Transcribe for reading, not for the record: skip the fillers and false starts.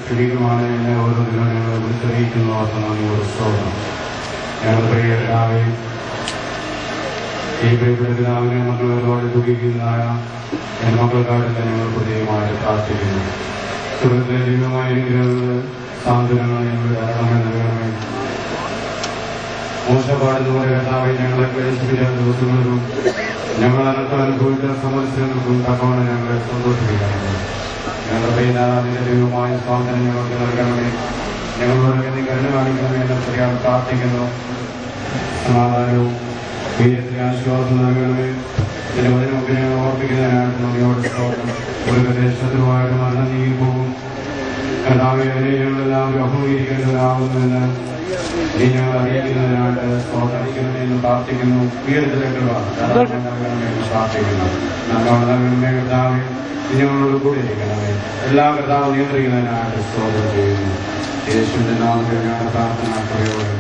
ക്ഷണികമാണ് എന്നെ ഓരോ ദിനവും ഞങ്ങൾ വിളിച്ചറിയിക്കുന്നു. നന്ദിയോട് സ്തോത്രം. ഞങ്ങൾ പ്രിയ പിതാവേ, ഈ പ്രിയപ്പെട്ട പിതാവിനെ മക്കൾ ഒരുപാട് ദുഃഖിക്കുന്നതായ എൻ്റെ മക്കൾക്കായിട്ട് ഞങ്ങൾ ഹൃദയമായി പ്രാർത്ഥിക്കുന്നു. സ്വർഗ്ഗത്തിലെ ദൈവമായ അനുഗ്രഹങ്ങൾ സാന്ത്വനങ്ങൾ ഞങ്ങൾ ധാരാളമായി നൽകണമേ. മോശപാടുന്നവരെ കർത്താവെ ഞങ്ങളെ പ്രവേശിപ്പിച്ച ദിവസങ്ങളിലും ഞങ്ങൾ അനർത്ഥം അനുഭവിച്ച സമരങ്ങൾക്കും തക്കവണ്ണം ഞങ്ങളെ സന്തോഷിപ്പിക്കണമേ. ഞങ്ങളുടെ പ്രിയനാഥിന്റെ ദൈവമായ സ്വാതന്ത്ര്യം ഞങ്ങൾക്ക് നൽകണമേ. ഞങ്ങളോട് നീ കരുണ കാണിക്കണമേ എന്ന് പ്രാർത്ഥിക്കുന്നു. സമാധാനവും വീരത്തിന് ആശ്വാസം നൽകണമേ. ഇതിന്റെ വചനമൊക്കെ ഞങ്ങൾ ഓർപ്പിക്കുന്നതിനായിട്ട് നമ്മയോട് സ്തോത്രം. ഒരു പ്രദേശത്തുമായിട്ട് മരണം നീങ്ങിപ്പോകും. കർത്താവെ അതിനെ ഞങ്ങളെല്ലാവരും അഭിമുഖീകരിക്കേണ്ടതാകുന്നുവെന്ന് നീ ഞങ്ങൾ അറിയിക്കുന്നതിനായിട്ട് സ്തോത്രിക്കണമേ എന്ന് പ്രാർത്ഥിക്കുന്നു. വീരത്തിലേക്ക് നൽകണമെന്ന് പ്രാർത്ഥിക്കുന്നു. നൽകണമേ കർത്താവെ, ഞങ്ങളോട് കൂടി ഇരിക്കണമേ. എല്ലാ കർത്താവും നിയന്ത്രിക്കുന്നതിനായിട്ട് സ്തോത്രം ചെയ്യുന്നു. യേശുവിന്റെ നാമത്തിൽ ഞങ്ങളുടെ പ്രാർത്ഥന പ്രയോജനം.